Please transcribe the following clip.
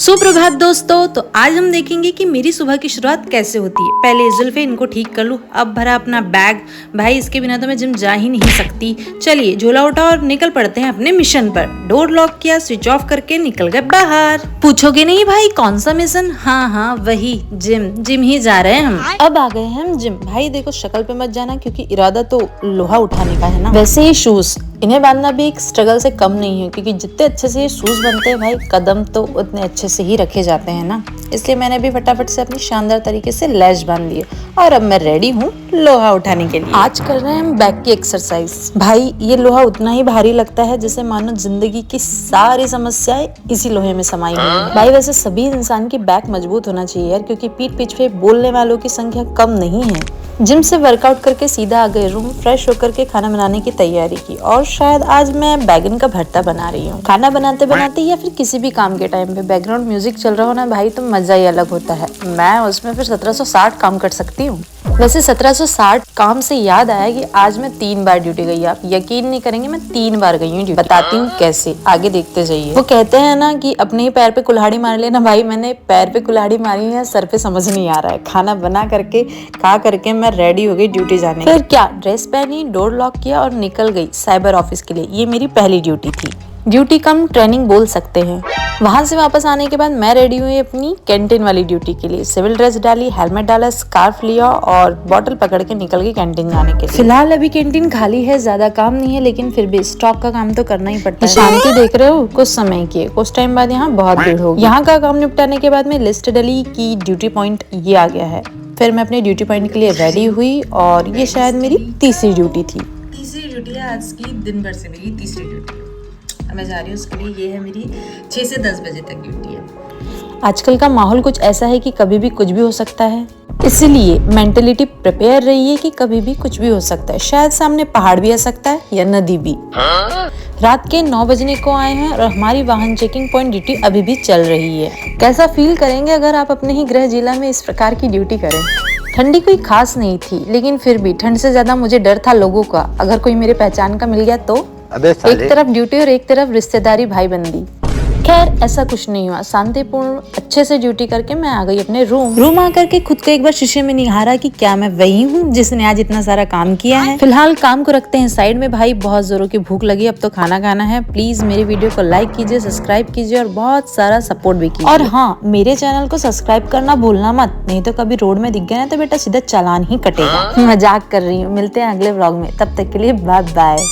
सुप्रभात दोस्तों। तो आज हम देखेंगे कि मेरी सुबह की शुरुआत कैसे होती है। पहले जुल्फे इनको ठीक कर लूँ। अब भरा अपना बैग, भाई इसके बिना तो मैं जिम जा ही नहीं सकती। चलिए झोला उठा और निकल पड़ते हैं अपने मिशन पर। डोर लॉक किया, स्विच ऑफ करके निकल गए बाहर। पूछोगे नहीं भाई कौन सा मिशन? हाँ वही, जिम ही जा रहे हैं हम। अब आ गए हम जिम। भाई देखो शक्ल पे मत जाना क्योंकि इरादा तो लोहा उठाने का है ना। वैसे ही शूज इन्हें बांधना भी एक स्ट्रगल से कम नहीं है, क्योंकि जितने अच्छे से ये शूज बनते हैं भाई, कदम तो उतने अच्छे से ही रखे जाते हैं ना। इसलिए मैंने भी फटाफट से अपनी शानदार तरीके से लैश बांध लिए और अब मैं रेडी हूँ लोहा उठाने के लिए। आज कर रहे हैं हम बैक की एक्सरसाइज। भाई ये लोहा उतना ही भारी लगता है जैसे मानो जिंदगी की सारी समस्याएं इसी लोहे में समाई हुई हैं। भाई वैसे सभी इंसान की बैक मजबूत होना चाहिए यार, क्योंकि पीठ पीछे पे बोलने वालों की संख्या कम नहीं है। जिम से वर्कआउट करके सीधा आ गए रूम। फ्रेश होकर के खाना बनाने की तैयारी की और शायद आज मैं बैगन का भरता बना रही हूँ। खाना बनाते बनाते या फिर किसी भी काम के टाइम पे बैकग्राउंड म्यूजिक चल रहा हो ना भाई, तो मजा ही अलग होता है। मैं उसमें फिर 1760 काम कर सकती हूँ। वैसे 1760 काम से याद आया कि आज मैं 3 बार ड्यूटी गई। आप यकीन नहीं करेंगे, मैं 3 बार गई हूँ। बताती हूँ कैसे, आगे देखते जाइए। वो कहते हैं ना कि अपने ही पैर पे कुल्हाड़ी मार लेना। भाई मैंने पैर पे कुल्हाड़ी मारी है, सर पे समझ नहीं आ रहा है। खाना बना करके खा करके मैं रेडी हो गई ड्यूटी जाने। फिर क्या, ड्रेस पहनी, डोर लॉक किया और निकल गई साइबर ऑफिस के लिए। ये मेरी पहली ड्यूटी थी, ड्यूटी कम ट्रेनिंग बोल सकते हैं। वहां से वापस आने के बाद मैं रेडी हुई अपनी कैंटीन वाली ड्यूटी के लिए। सिविल ड्रेस डाली, हेलमेट डाला, स्कार्फ लिया और बॉटल पकड़ के निकल गई कैंटीन जाने के लिए। फिलहाल अभी कैंटीन खाली है, ज्यादा काम नहीं है, लेकिन फिर भी स्टॉक का काम तो करना ही पड़ता है। शांति देख रहे हो, कुछ समय की है, कुछ टाइम बाद यहाँ बहुत भीड़ होगी। यहाँ का काम निपटाने के बाद में लिस्ट डली की ड्यूटी पॉइंट ये आ गया है। फिर मैं अपने ड्यूटी पॉइंट के लिए रेडी हुई और ये शायद मेरी तीसरी ड्यूटी थी। तीसरी ड्यूटी है आज की, दिन भर से मेरी तीसरी ड्यूटी है। मैं जा रही हूँ उसके लिए। ये है मेरी 6 से 10 बजे तक ड्यूटी है। आजकल का माहौल कुछ ऐसा है कि कभी भी कुछ भी हो सकता है, इसलिए मेंटेलिटी प्रिपेयर रहिए कि कभी भी कुछ भी हो सकता है। शायद सामने पहाड़ भी आ सकता है या नदी भी। रात के 9 बजने को आए हैं और हमारी वाहन चेकिंग पॉइंट ड्यूटी अभी भी चल रही है। कैसा फील करेंगे अगर आप अपने ही गृह जिला में इस प्रकार की ड्यूटी करें। ठंडी कोई खास नहीं थी, लेकिन फिर भी ठंड से ज्यादा मुझे डर था लोगों का। अगर कोई मेरे पहचान का मिल गया तो एक तरफ ड्यूटी और एक तरफ रिश्तेदारी भाईबंदी। खैर ऐसा कुछ नहीं हुआ, शांतिपूर्ण अच्छे से ड्यूटी करके मैं आ गई अपने रूम आकर के खुद को एक बार शीशे में निहारा कि क्या मैं वही हूँ जिसने आज इतना सारा काम किया है। फिलहाल काम को रखते हैं साइड में। भाई बहुत जोरों की भूख लगी, अब तो खाना खाना है। प्लीज मेरी वीडियो को लाइक कीजिए, सब्सक्राइब कीजिए और बहुत सारा सपोर्ट भी कीजिए। और हाँ, मेरे चैनल को सब्सक्राइब करना भूलना मत, नहीं तो कभी रोड में दिख गया ना तो बेटा सीधा चालान ही कटेगा। मजाक कर रही हूँ। मिलते हैं अगले व्लॉग में, तब तक के लिए बाय बाय।